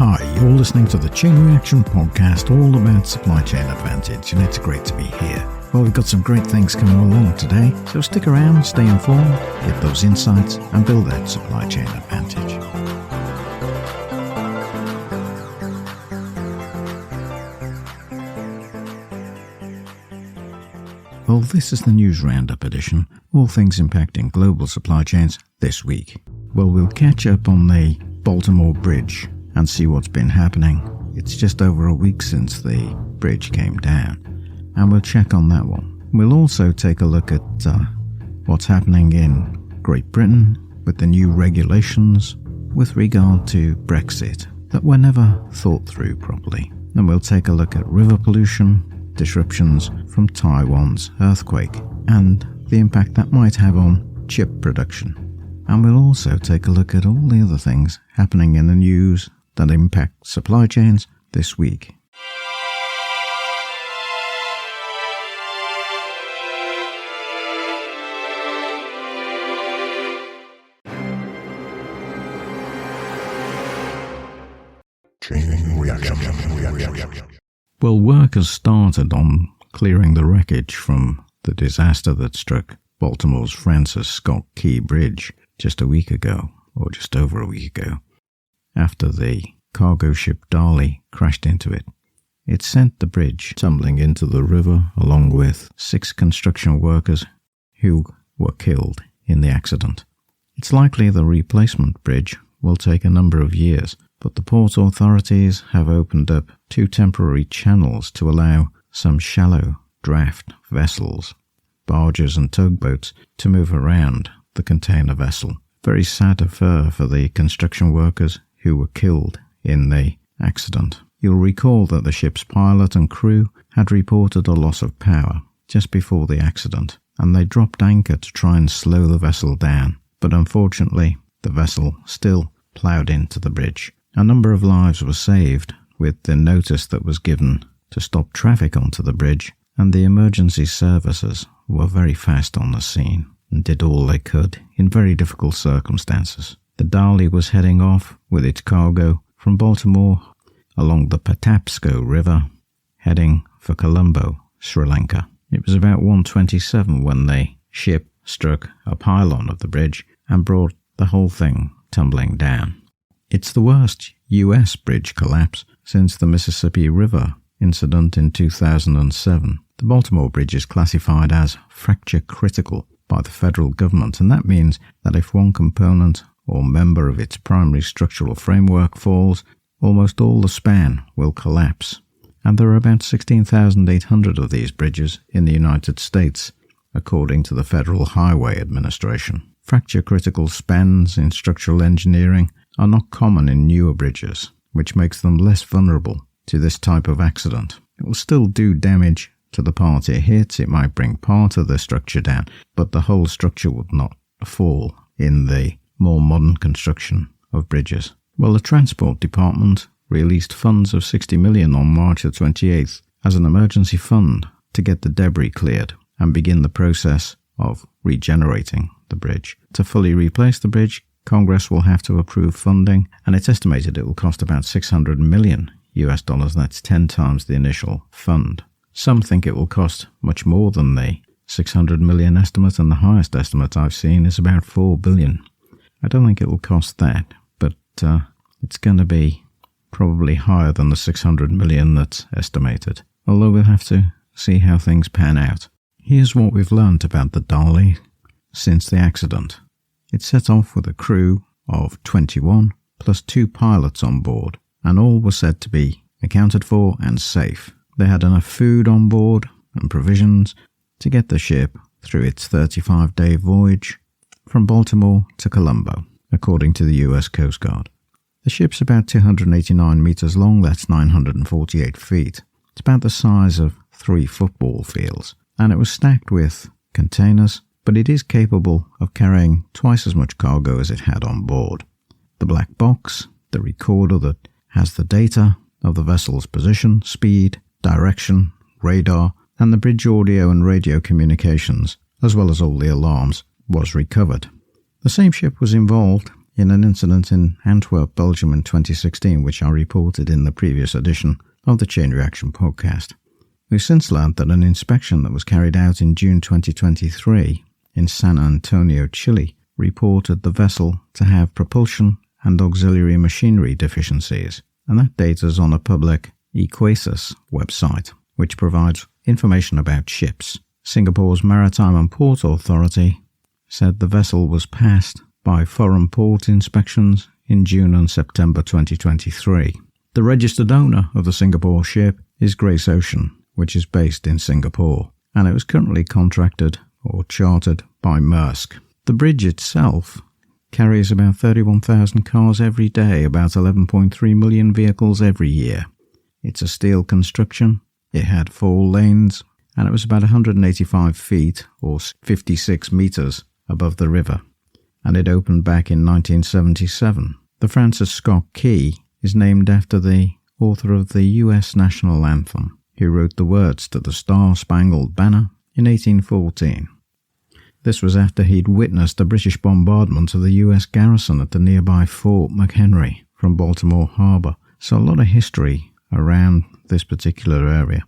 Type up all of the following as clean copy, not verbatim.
Hi, you're listening to the Chain Reaction Podcast, all about supply chain advantage, and it's great to be here. Well, we've got some great things coming along today, so stick around, stay informed, get those insights, and build that supply chain advantage. Well, this is the News Roundup edition, all things impacting global supply chains this week. Well, we'll catch up on the Baltimore Bridge and see what's been happening. It's just over a week since the bridge came down, and we'll check on that one. We'll also take a look at what's happening in Great Britain with the new regulations with regard to Brexit that were never thought through properly. And we'll take a look at river pollution, disruptions from Taiwan's earthquake, and the impact that might have on chip production. And we'll also take a look at all the other things happening in the news that impact supply chains this week. Chain reaction. Well, work has started on clearing the wreckage from the disaster that struck Baltimore's Francis Scott Key Bridge just a week ago, or just over a week ago, after the cargo ship Darley crashed into it. It sent the bridge tumbling into the river along with 6 construction workers who were killed in the accident. It's likely the replacement bridge will take a number of years, but the port authorities have opened up 2 temporary channels to allow some shallow draft vessels, barges and tugboats, to move around the container vessel. Very sad affair for the construction workers who were killed in the accident. You'll recall that the ship's pilot and crew had reported a loss of power just before the accident, and they dropped anchor to try and slow the vessel down. But unfortunately, the vessel still ploughed into the bridge. A number of lives were saved with the notice that was given to stop traffic onto the bridge, and the emergency services were very fast on the scene and did all they could in very difficult circumstances. The Darley was heading off with its cargo from Baltimore along the PepsiCo River, heading for Colombo, Sri Lanka. It was about 1:27 when the ship struck a pylon of the bridge and brought the whole thing tumbling down. It's the worst US bridge collapse since the Mississippi River incident in 2007. The Baltimore Bridge is classified as fracture critical by the federal government, and that means that if one component or member of its primary structural framework falls, almost all the span will collapse. And there are about 16,800 of these bridges in the United States, according to the Federal Highway Administration. Fracture-critical spans in structural engineering are not common in newer bridges, which makes them less vulnerable to this type of accident. It will still do damage to the part it hits. It might bring part of the structure down, but the whole structure would not fall in the more modern construction of bridges. Well, the Transport Department released funds of $60 million on March the 28th as an emergency fund to get the debris cleared and begin the process of regenerating the bridge. To fully replace the bridge, Congress will have to approve funding, and it's estimated it will cost about $600 million US. That's 10 times the initial fund. Some think it will cost much more than the $600 million estimate, and the highest estimate I've seen is about $4 billion. I don't think it will cost that, but it's going to be probably higher than the $600 million that's estimated, although we'll have to see how things pan out. Here's what we've learnt about the Darley since the accident. It set off with a crew of 21 plus 2 pilots on board, and all were said to be accounted for and safe. They had enough food on board and provisions to get the ship through its 35-day voyage from Baltimore to Colombo, according to the US Coast Guard. The ship's about 289 meters long, that's 948 feet. It's about the size of 3 football fields, and it was stacked with containers, but it is capable of carrying twice as much cargo as it had on board. The black box, the recorder that has the data of the vessel's position, speed, direction, radar, and the bridge audio and radio communications, as well as all the alarms, was recovered. The same ship was involved in an incident in Antwerp, Belgium in 2016, which I reported in the previous edition of the Chain Reaction podcast. We've since learned that an inspection that was carried out in June 2023 in San Antonio, Chile, reported the vessel to have propulsion and auxiliary machinery deficiencies, and that data is on a public Equasis website, which provides information about ships. Singapore's Maritime and Port Authority said the vessel was passed by foreign port inspections in June and September 2023. The registered owner of the Singapore ship is Grace Ocean, which is based in Singapore, and it was currently contracted or chartered by Maersk. The bridge itself carries about 31,000 cars every day, about 11.3 million vehicles every year. It's a steel construction, it had 4 lanes, and it was about 185 feet or 56 metres above the river, and it opened back in 1977. The Francis Scott Key is named after the author of the US national anthem, who wrote the words to the Star-Spangled Banner in 1814. This was after he'd witnessed a British bombardment of the US garrison at the nearby Fort McHenry from Baltimore Harbour, so a lot of history around this particular area.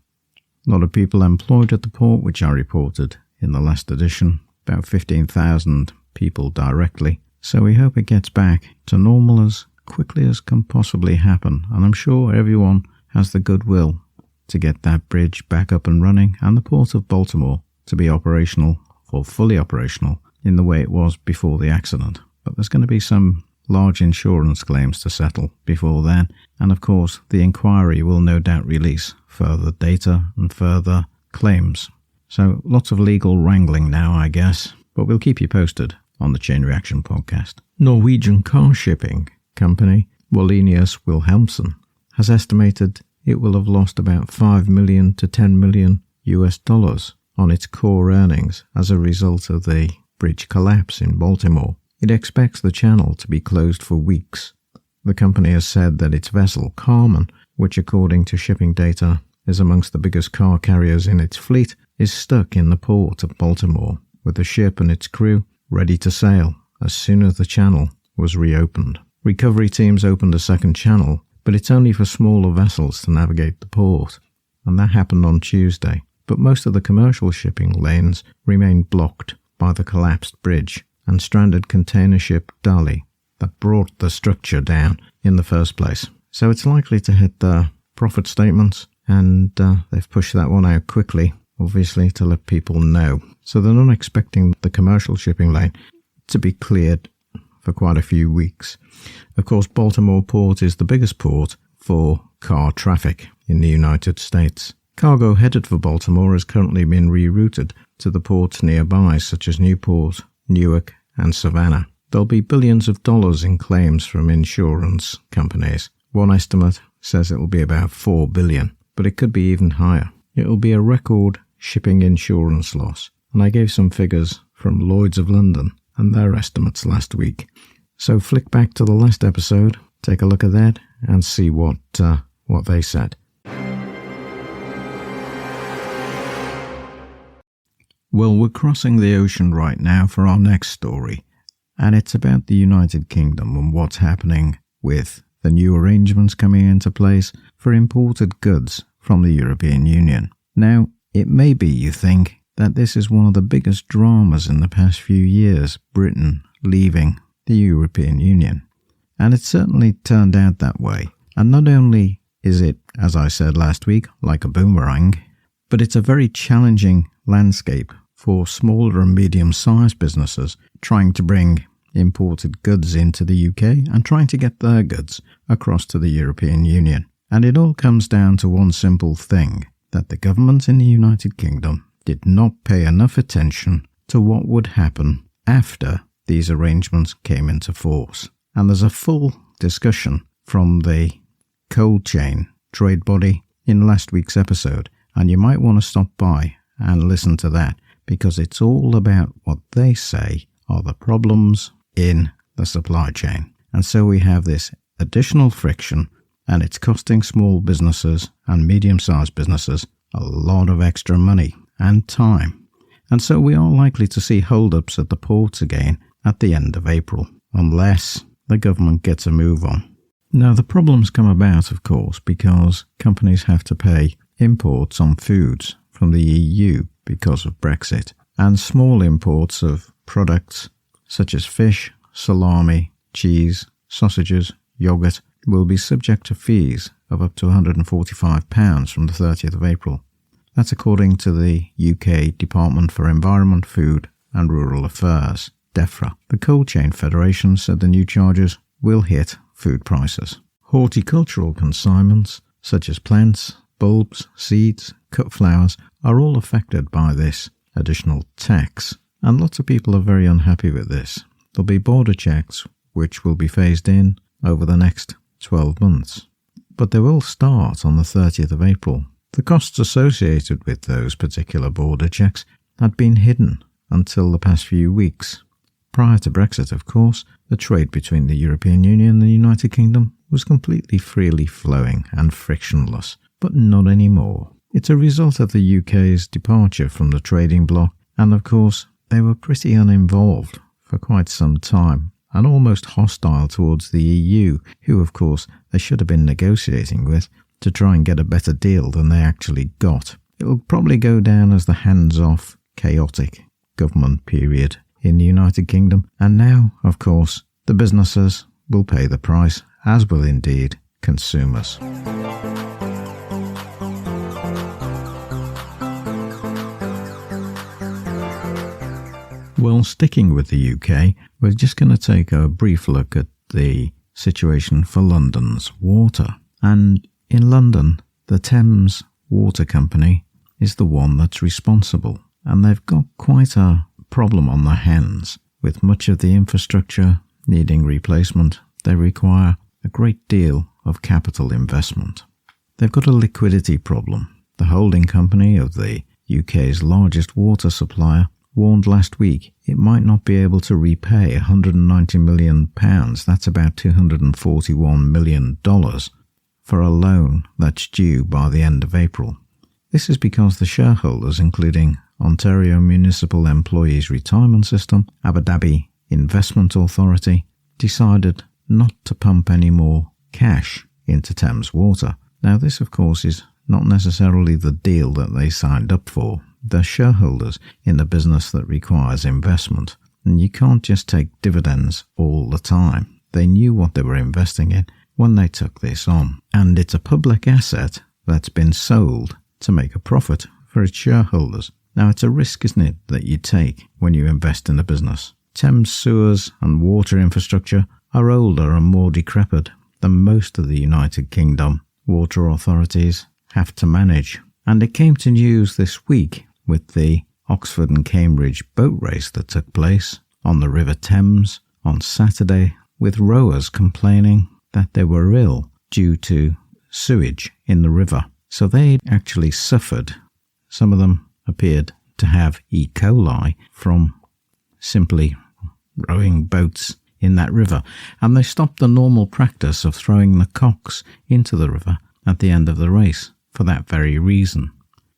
A lot of people employed at the port, which I reported in the last edition, about 15,000 people directly, so we hope it gets back to normal as quickly as can possibly happen, and I'm sure everyone has the goodwill to get that bridge back up and running and the port of Baltimore to be operational or fully operational in the way it was before the accident. But there's going to be some large insurance claims to settle before then, and of course the inquiry will no doubt release further data and further claims. So lots of legal wrangling now, I guess, but we'll keep you posted on the Chain Reaction podcast. Norwegian car shipping company Wallenius Wilhelmsen has estimated it will have lost about $5 million to $10 million on its core earnings as a result of the bridge collapse in Baltimore. It expects the channel to be closed for weeks. The company has said that its vessel, Carmen, which according to shipping data is amongst the biggest car carriers in its fleet, is stuck in the port of Baltimore, with the ship and its crew ready to sail as soon as the channel was reopened. Recovery teams opened a second channel, but it's only for smaller vessels to navigate the port, and that happened on Tuesday. But most of the commercial shipping lanes remained blocked by the collapsed bridge and stranded container ship Darley that brought the structure down in the first place. So it's likely to hit the profit statements, and they've pushed that one out quickly, obviously, to let people know. So they're not expecting the commercial shipping lane to be cleared for quite a few weeks. Of course, Baltimore Port is the biggest port for car traffic in the United States. Cargo headed for Baltimore has currently been rerouted to the ports nearby, such as Newport, Newark, and Savannah. There'll be billions of dollars in claims from insurance companies. One estimate says it will be about $4 billion, but it could be even higher. It will be a record shipping insurance loss, and I gave some figures from Lloyd's of London and their estimates last week. So flick back to the last episode, take a look at that, and see what they said. Well, we're crossing the ocean right now for our next story, and it's about the United Kingdom and what's happening with the new arrangements coming into place for imported goods from the European Union. Now, it may be, you think, that this is one of the biggest dramas in the past few years, Britain leaving the European Union. And it certainly turned out that way. And not only is it, as I said last week, like a boomerang, but it's a very challenging landscape for smaller and medium-sized businesses trying to bring imported goods into the UK and trying to get their goods across to the European Union. And it all comes down to one simple thing, that the government in the United Kingdom did not pay enough attention to what would happen after these arrangements came into force. And there's a full discussion from the cold chain trade body in last week's episode, and you might want to stop by and listen to that, because it's all about what they say are the problems in the supply chain. And so we have this additional friction, and it's costing small businesses and medium-sized businesses a lot of extra money and time. And so we are likely to see hold-ups at the ports again at the end of April, unless the government gets a move on. Now, the problems come about, of course, because companies have to pay imports on foods from the EU because of Brexit, and small imports of products such as fish, salami, cheese, sausages, yoghurt will be subject to fees of up to £145 from the 30th of April. That's according to the UK Department for Environment, Food and Rural Affairs, DEFRA. The Cold Chain Federation said the new charges will hit food prices. Horticultural consignments, such as plants, bulbs, seeds, cut flowers, are all affected by this additional tax, and lots of people are very unhappy with this. There'll be border checks, which will be phased in over the next 12 months. But they will start on the 30th of April. The costs associated with those particular border checks had been hidden until the past few weeks. Prior to Brexit, of course, the trade between the European Union and the United Kingdom was completely freely flowing and frictionless, but not anymore. It's a result of the UK's departure from the trading bloc, and of course, they were pretty uninvolved for quite some time, and almost hostile towards the EU, who of course they should have been negotiating with to try and get a better deal than they actually got. It will probably go down as the hands-off, chaotic government period in the United Kingdom, and now, of course, the businesses will pay the price, as will indeed consumers. Well, sticking with the UK, we're just going to take a brief look at the situation for London's water. And in London, the Thames Water Company is the one that's responsible. And they've got quite a problem on their hands. With much of the infrastructure needing replacement, they require a great deal of capital investment. They've got a liquidity problem. The holding company of the UK's largest water supplier warned last week it might not be able to repay £190 million, that's about $241 million, for a loan that's due by the end of April. This is because the shareholders, including Ontario Municipal Employees Retirement System, Abu Dhabi Investment Authority, decided not to pump any more cash into Thames Water. Now, this, of course, is not necessarily the deal that they signed up for. They're shareholders in a business that requires investment, and you can't just take dividends all the time. They knew what they were investing in when they took this on, and it's a public asset that's been sold to make a profit for its shareholders. Now, it's a risk, isn't it, that you take when you invest in a business. Thames sewers and water infrastructure are older and more decrepit than most of the United Kingdom water authorities have to manage. And it came to news this week with the Oxford and Cambridge boat race that took place on the River Thames on Saturday, with rowers complaining that they were ill due to sewage in the river. So they actually suffered. Some of them appeared to have E. coli from simply rowing boats in that river, and they stopped the normal practice of throwing the cocks into the river at the end of the race for that very reason.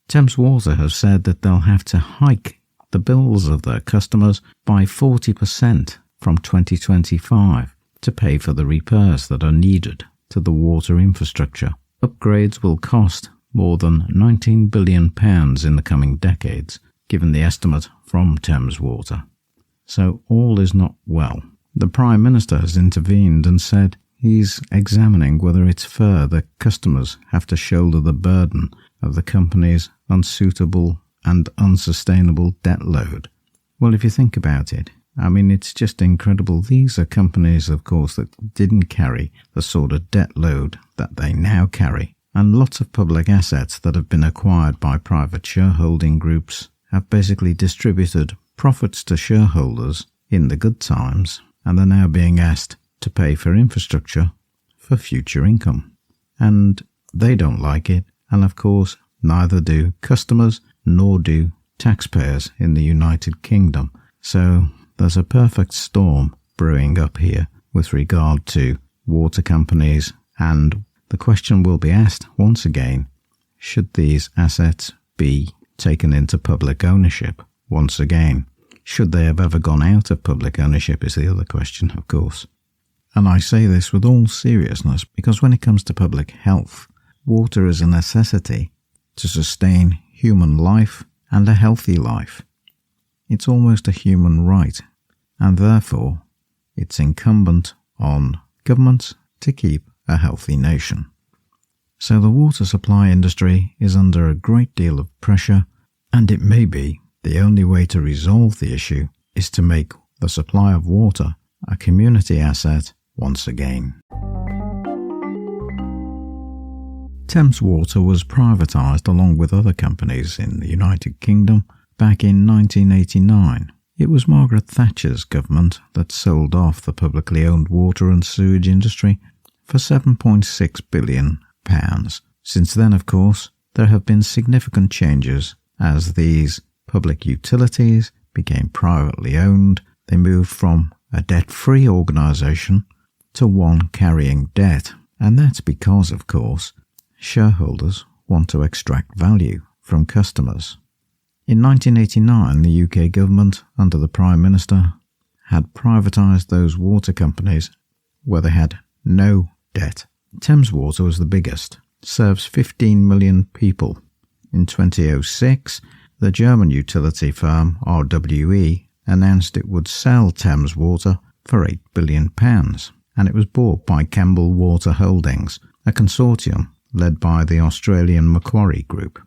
Thames Water have said that they'll have to hike the bills of their customers by 40% from 2025 to pay for the repairs that are needed to the water infrastructure. Upgrades will cost more than £19 billion in the coming decades, given the estimate from Thames Water. So all is not well. The Prime Minister has intervened and said he's examining whether it's fair that customers have to shoulder the burden of the company's unsuitable and unsustainable debt load. Well, if you think about it, I mean, it's just incredible. These are companies, of course, that didn't carry the sort of debt load that they now carry. And lots of public assets that have been acquired by private shareholding groups have basically distributed profits to shareholders in the good times, and are now being asked to pay for infrastructure for future income. And they don't like it, and of course, neither do customers nor do taxpayers in the United Kingdom. So there's a perfect storm brewing up here with regard to water companies, and the question will be asked once again, should these assets be taken into public ownership once again? Should they have ever gone out of public ownership is the other question, of course. And I say this with all seriousness because when it comes to public health, water is a necessity to sustain human life and a healthy life. It's almost a human right, and therefore it's incumbent on governments to keep a healthy nation. So the water supply industry is under a great deal of pressure, and it may be the only way to resolve the issue is to make the supply of water a community asset once again. Thames Water was privatised along with other companies in the United Kingdom back in 1989. It was Margaret Thatcher's government that sold off the publicly owned water and sewage industry for £7.6 billion. Since then, of course, there have been significant changes as these public utilities became privately owned. They moved from a debt-free organisation to one carrying debt, and that's because, of course, shareholders want to extract value from customers. In 1989, the UK government, under the Prime Minister, had privatised those water companies where they had no debt. Thames Water was the biggest, serves 15 million people. In 2006, the German utility firm RWE announced it would sell Thames Water for £8 billion, and it was bought by Campbell Water Holdings, a consortium led by the Australian Macquarie Group.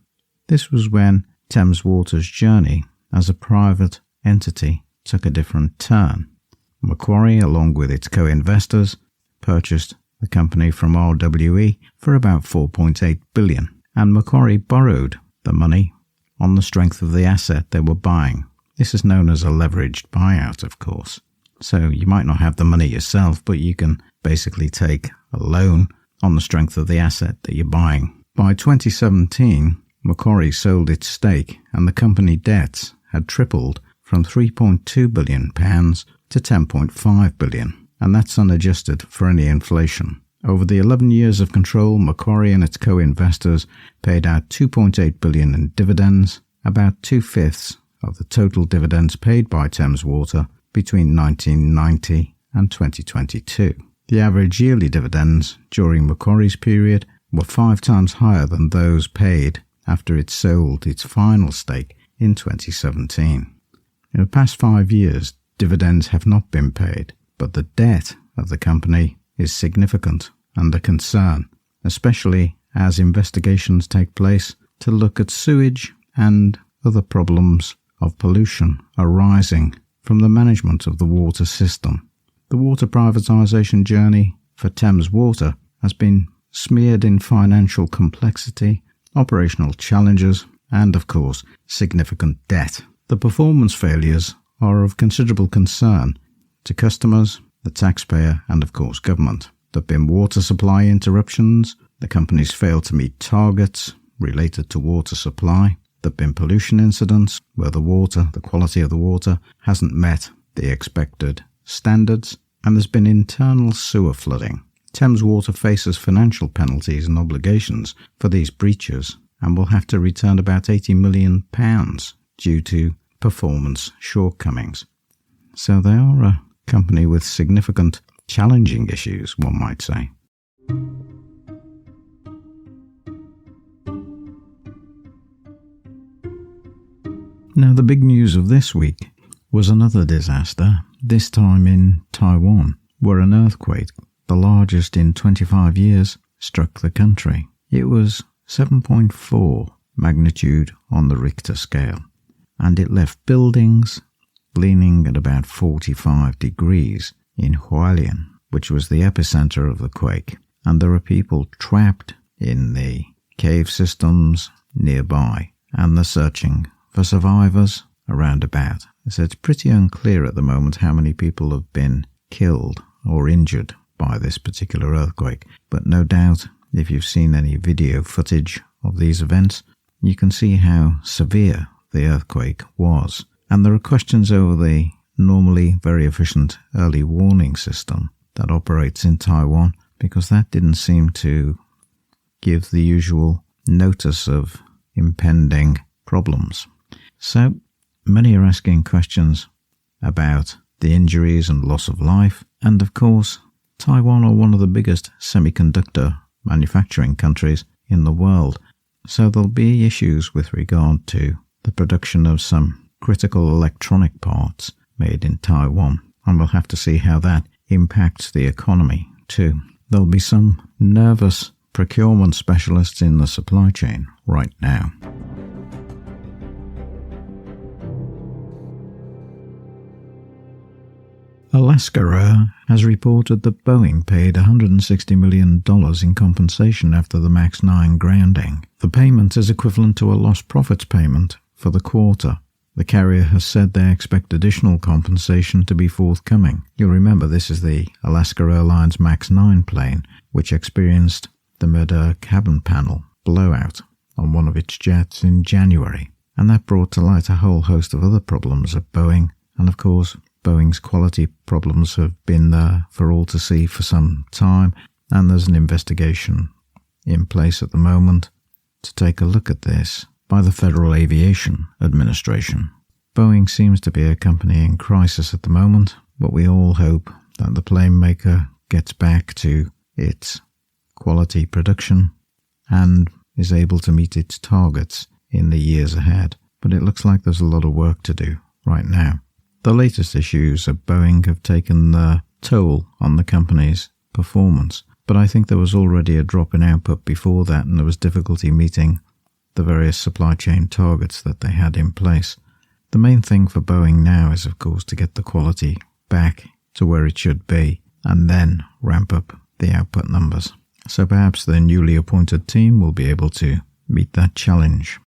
This was when Thames Water's journey as a private entity took a different turn. Macquarie, along with its co-investors, purchased the company from RWE for about $4.8 billion, and Macquarie borrowed the money on the strength of the asset they were buying. This is known as a leveraged buyout, of course. So you might not have the money yourself, but you can basically take a loan on the strength of the asset that you're buying. By 2017, Macquarie sold its stake, and the company debts had tripled from £3.2 billion to £10.5 billion, and that's unadjusted for any inflation. Over the 11 years of control, Macquarie and its co-investors paid out $2.8 billion in dividends, about 2/5 of the total dividends paid by Thames Water between 1990 and 2022. The average yearly dividends during Macquarie's period were 5 times higher than those paid after it sold its final stake in 2017. In the past 5 years, dividends have not been paid, but the debt of the company is significant and a concern, especially as investigations take place to look at sewage and other problems of pollution arising from the management of the water system. The water privatisation journey for Thames Water has been smeared in financial complexity, operational challenges, and, of course, significant debt. The performance failures are of considerable concern to customers, the taxpayer, and, of course, government. There have been water supply interruptions. The companies failed to meet targets related to water supply. There have been pollution incidents where the quality of the water hasn't met the expected standards, and there's been internal sewer flooding. Thames Water faces financial penalties and obligations for these breaches and will have to return about £80 million due to performance shortcomings. So they are a company with significant challenging issues, one might say. Now, the big news of this week was another disaster, this time in Taiwan, where an earthquake, the largest in 25 years, struck the country. It was 7.4 magnitude on the Richter scale, and it left buildings leaning at about 45 degrees in Hualien, which was the epicenter of the quake, and there are people trapped in the cave systems nearby, and they're searching for survivors around about. So it's pretty unclear at the moment how many people have been killed or injured by this particular earthquake, but no doubt if you've seen any video footage of these events, you can see how severe the earthquake was. And there are questions over the normally very efficient early warning system that operates in Taiwan, because that didn't seem to give the usual notice of impending problems. So many are asking questions about the injuries and loss of life, and of course Taiwan are one of the biggest semiconductor manufacturing countries in the world, so there'll be issues with regard to the production of some critical electronic parts made in Taiwan, and we'll have to see how that impacts the economy too. There'll be some nervous procurement specialists in the supply chain right now. Alaska Air has reported that Boeing paid $160 million in compensation after the MAX 9 grounding. The payment is equivalent to a lost profits payment for the quarter. The carrier has said they expect additional compensation to be forthcoming. You'll remember this is the Alaska Airlines MAX 9 plane, which experienced the mid-air cabin panel blowout on one of its jets in January, and that brought to light a whole host of other problems at Boeing, and of course Boeing's quality problems have been there for all to see for some time, and there's an investigation in place at the moment to take a look at this by the Federal Aviation Administration. Boeing seems to be a company in crisis at the moment, but we all hope that the plane maker gets back to its quality production and is able to meet its targets in the years ahead. But it looks like there's a lot of work to do right now. The latest issues at Boeing have taken their toll on the company's performance, but I think there was already a drop in output before that, and there was difficulty meeting the various supply chain targets that they had in place. The main thing for Boeing now is, of course, to get the quality back to where it should be and then ramp up the output numbers. So perhaps their newly appointed team will be able to meet that challenge.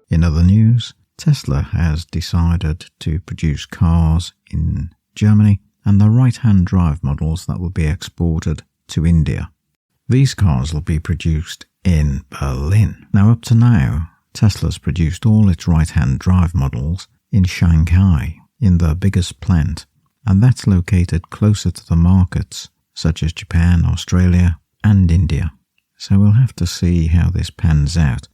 In other news, Tesla has decided to produce cars in Germany and the right-hand drive models that will be exported to India. These cars will be produced in Berlin. Now, up to now, Tesla's produced all its right-hand drive models in Shanghai, in their biggest plant, and that's located closer to the markets such as Japan, Australia, and India. So we'll have to see how this pans out.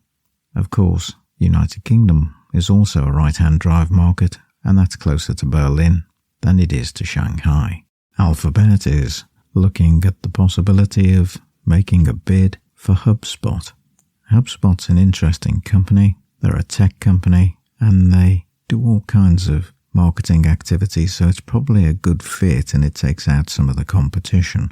Of course, United Kingdom is also a right-hand drive market, and that's closer to Berlin than it is to Shanghai. Alphabet is looking at the possibility of making a bid for HubSpot. HubSpot's an interesting company. They're a tech company, and they do all kinds of marketing activities, so it's probably a good fit and it takes out some of the competition.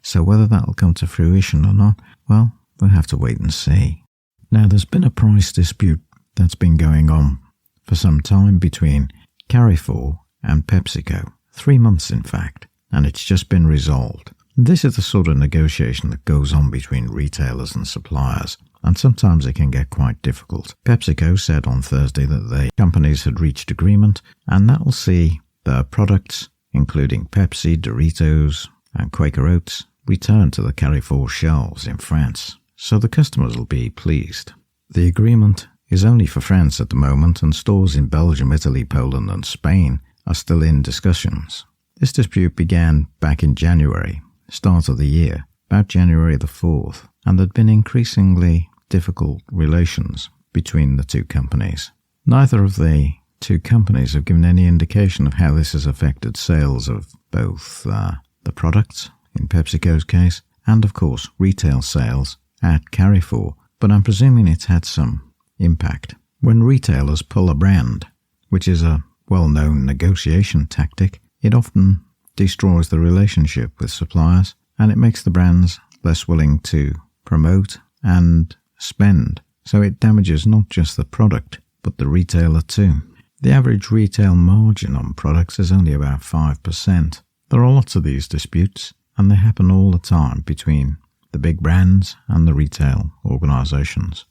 So whether that'll come to fruition or not, well, we'll have to wait and see. Now, there's been a price dispute that's been going on for some time between Carrefour and PepsiCo, 3 months in fact, and it's just been resolved. This is the sort of negotiation that goes on between retailers and suppliers, and sometimes it can get quite difficult. PepsiCo said on Thursday that the companies had reached agreement, and that will see their products, including Pepsi, Doritos, and Quaker Oats, return to the Carrefour shelves in France. So the customers will be pleased. The agreement is only for France at the moment, and stores in Belgium, Italy, Poland, and Spain are still in discussions. This dispute began back in January, start of the year, about January the 4th, and there'd been increasingly difficult relations between the two companies. Neither of the two companies have given any indication of how this has affected sales of both the products, in PepsiCo's case, and of course retail sales at Carrefour, but I'm presuming it's had some impact. When retailers pull a brand, which is a well-known negotiation tactic, it often destroys the relationship with suppliers, and it makes the brands less willing to promote and spend. So it damages not just the product, but the retailer too. The average retail margin on products is only about 5%. There are lots of these disputes, and they happen all the time between the big brands and the retail organisations.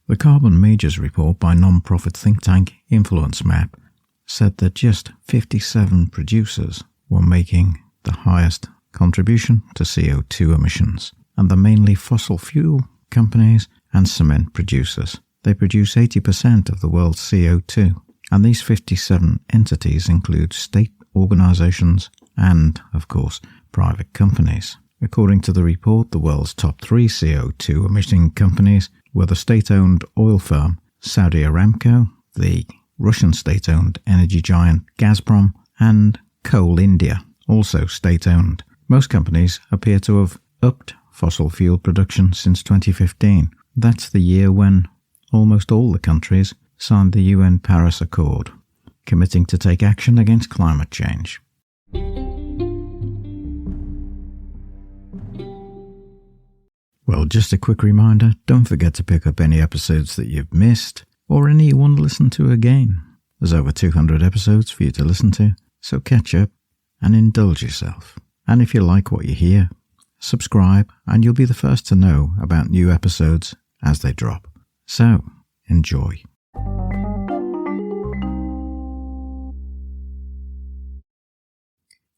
The Carbon Majors report by non-profit think tank Influence Map said that just 57 producers were making the highest contribution to CO2 emissions, and they're mainly fossil fuel companies and cement producers. They produce 80% of the world's CO2, and these 57 entities include state organisations and, of course, private companies. According to the report, the world's top 3 CO2 emitting companies were the state-owned oil firm Saudi Aramco, the Russian state-owned energy giant Gazprom, and Coal India, also state-owned. Most companies appear to have upped fossil fuel production since 2015. That's the year when almost all the countries signed the UN Paris Accord, committing to take action against climate change. Well, just a quick reminder, don't forget to pick up any episodes that you've missed or any you want to listen to again. There's over 200 episodes for you to listen to, so catch up and indulge yourself. And if you like what you hear, subscribe and you'll be the first to know about new episodes as they drop. So, enjoy.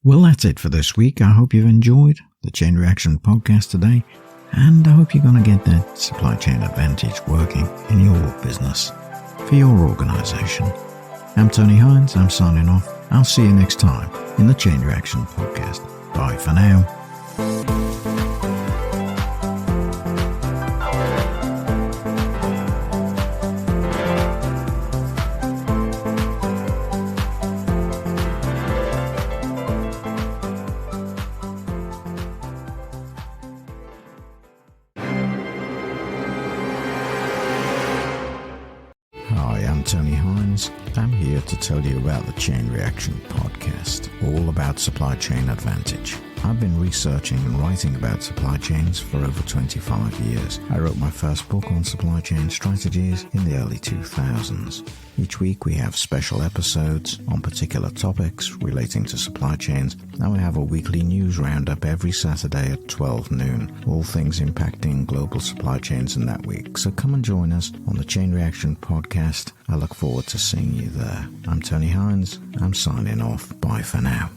Well, that's it for this week. I hope you've enjoyed the Chain Reaction podcast today, and I hope you're going to get that supply chain advantage working in your business, for your organisation. I'm Tony Hines, I'm signing off. I'll see you next time in the Chain Reaction podcast. Bye for now. Hi, I'm Tony Hines. I'm here to tell you about the Chain Reaction podcast, all about supply chain advantage. I've been researching and writing about supply chains for over 25 years. I wrote my first book on supply chain strategies in the early 2000s. Each week we have special episodes on particular topics relating to supply chains, and we have a weekly news roundup every Saturday at 12 noon, all things impacting global supply chains in that week. So come and join us on the Chain Reaction podcast. I look forward to seeing you there. I'm Tony Hines. I'm signing off. Bye for now.